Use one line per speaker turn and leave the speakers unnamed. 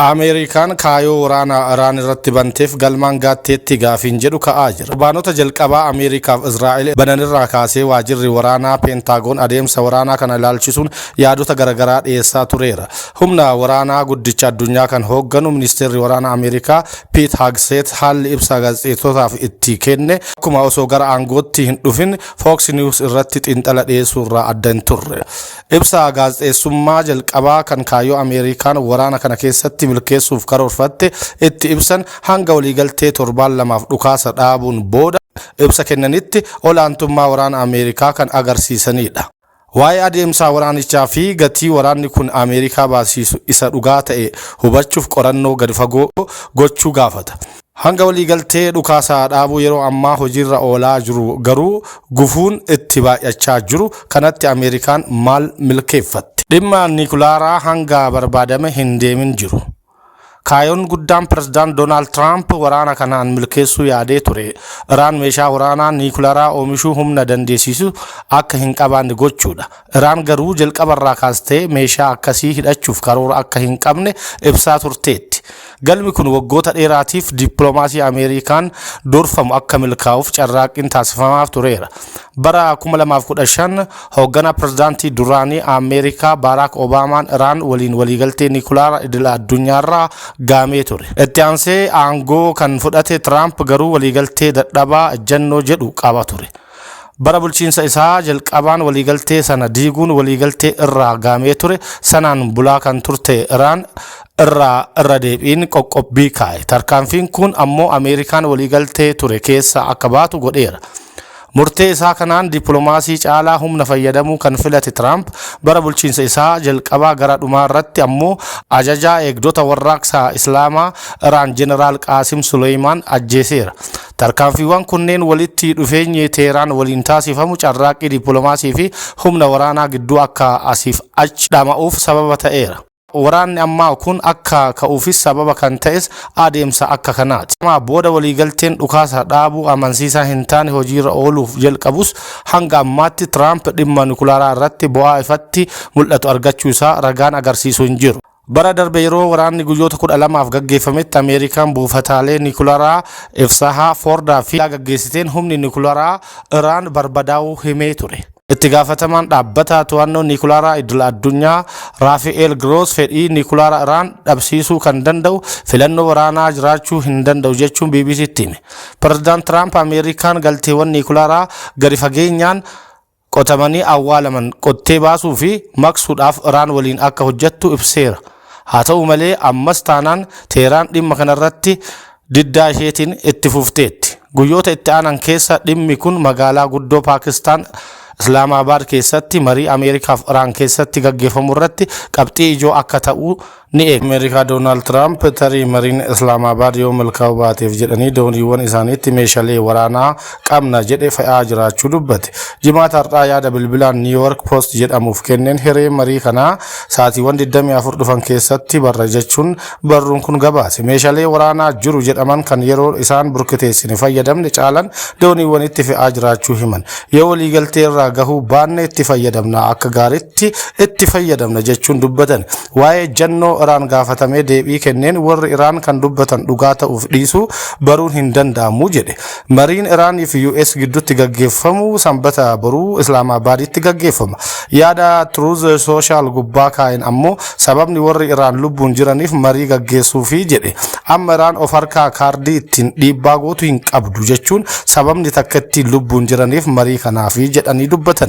Ameerikaan kaayoo waraanaa Iraan irratti banteef galmaan gaatteetti gaafiin jedhu ka'aa jira. Baanota jalqabaa Ameerikaaf Israa'el bananirraa kaasee waajirri waraanaa Peentaagoon adeemsa waraanaa kana ilaalchisuun yaadota garaagaraa dhiyeessaa tureera. Humna waraanaa guddicha addunyaa kan hoogganu ministeerri waraanaa Ameerikaa Pete Hegseth haalli ibsa gaazexeessootaaf itti kenne akkuma osoo gara aangootti hin dhufin Fox News irratti xiinxala dhiyeessuurraa adda hin turre. Ibsa gaazexeessummaa jalqabaa kan kaayoo Ameerikaan waraana kana keessatti milkeessuuf karoorfatte itti ibsan hanga waliigaltee 7 dhukaasa dhaabuun booda ibsa kennanitti olaantummaa waraana Ameerikaa kan agarsiisanidha. Waa'ee adeemsa waraanichaa fi gatii waraanni kun Ameerikaa baasisu isa dhugaa ta'e hubachuuf qorannoo gadi fagoo gochuu gaafata. Hanga waliigaltee dhukaasa dhaabuu yeroo ammaa hojiirra oolaa jiru garuu gufuun itti baay'achaa jiru kanatti Ameerikaan maal milkeeffatti? Dhimma nikulaaraa hanga barbaadame hin deemin jiru. Kaayoon guddaan pirezidaant Doonaald Tiraamp waraana kanaan milkeessuu yaadee ture. Iraan meeshaa waraanaa nikulaaraa oomishuu humna dandeessisu akka hin qabaanne gochuudha. Iraan garuu jalqabarraa kaastee meeshaa akkasii hidhachuuf karoora akka hin qabne ibsaa turteetti. Galmi kun waggoota dheeraatiif dippiloomaasii Ameerikaan durfamu akka milkaa'uuf carraaqqiin taasifamaaf tureera. Bara 2015 hoogganaa pirezidaantii duraanii Ameerikaa Barack Obaamaan Iraan waliin waliigaltee nikulaaraa idila addunyaarraa gaamee ture. Itti aansee aangoo kan fudhate Tiraamp garuu waliigaltee dadhabaa ejjennoo jedhu qaba ture. Bara bulchiinsa isaa jalqabaan waliigaltee sana diiguun waliigaltee irraa gaamee ture sanaan bulaa kan turte Iraan irra deebiin qoqqobbii kaa'e. Tarkaanfiin kun ammoo Ameerikaan waliigaltee ture keessa akka baatu godheera. Murtee isaa kanaan dippiloomaasii caalaa humna fayyadamuu kan filate Tiraamp bara bulchiinsa isaa jalqabaa gara dhumaa irratti ammoo ajajaa eegdota warraaqsaa Islaamaa Iraan Jeneraal Qaasim Suleymaan ajjeeseera. Tarkaanfiiwwan kunneen walitti dhufeenyi Teheraan waliin taasifamu carraaqqii dippiloomaasii fi humna waraanaa gidduu akka asiif achi dhama'uuf sababa ta'eera. Waraanni ammaa kun akka ka'uufis sababa kan ta'es adeemsa akka kanaati. Booda waliigalteen dhukaasa dhaabuu amansiisaa hin taane hojiirra ooluuf jalqabus hanga ammaatti Tiraamp dhimma nikulaaraa irratti bu'aa ifatti mul'atu argachuu isaa ragaan agarsiisu hin jiru. Bara darbe yeroo waraanni guyyoota 12 gaggeeffametti Ameerikaan buufataalee nikulaaraa Ifsahaa Fordaa fi gaggeessiteen humni nikulaaraa Iraan barbadaa'uu himee ture. Itti gaafatamaan dhaabbata to'annoo nikulaaraa idil addunyaa Rafael Gross fedhii nikulaaraa Iraan dhabsiisuu kan danda'u filannoo waraanaa jiraachuu hin danda'u jechuun BBC'tti hime. Pirezidaant Tiraamp Ameerikaan galteewwan nikulaaraa gadi fageenyaan qotamanii awwaalaman qottee baasuu fi maqsuudhaaf Iraan waliin akka hojjettu ibseera. Haa ta'u malee ammas taanaan Teheraan dhimma kanarratti diddaa isheetiin itti fufteetti. Guyyoota itti aanan keessa dhimmi kun magaalaa guddoo Paakistaan Islaamabaad keessatti marii Ameerikaaf Iraan keessatti gaggeeffamu irratti qabxii ijoo akka ta'u ni eega. Ameerikaa Doonaald Tiraamp tarii mariin Islaamabaad yoo milkaa'uu baateef jedhanii dooniiwwan isaaniitti meeshaalee waraanaa qabna jedhe fe'aa jiraachuu dubbate. Jimaata har'aa yaada bilbilaan New York Post jedhamuuf kenneen hiree marii kanaa sa'aatiiwwan 24 dhufan keessatti barra jechuun barruun kun gabaase. Meeshaalee waraanaa jiru jedhaman kan yeroo isaan burkiteessine fayyadamne caalan dooniiwwanitti fe'aa jiraachuu himan. Yoo waliigaltee irraa gahuu baanne itti fayyadamna akka gaariitti itti fayyadamna jechuun dubbatan. Waa'ee jannoo Iraan gaafatamee deebii kenneen warri Iraan kan dubbatan dhugaa ta'uuf dhiisuu baruun hin danda'amu jedhe. Mariin Iraanii fi US gidduutti gaggeeffamu sanbata boruu Islaamabaaditti gaggeeffama. Yaada Truth Social gubbaa kaa'een ammoo sababni warri Iraan lubbuun jiraniif marii gaggeessuufi jedhe. Amma Iraan of harkaa kaardii ittiin dhiibbaa gootu hin qabdu jechuun sababni takka ittiin lubbuun jiraniif marii kanaafi jedhanii dubbatan.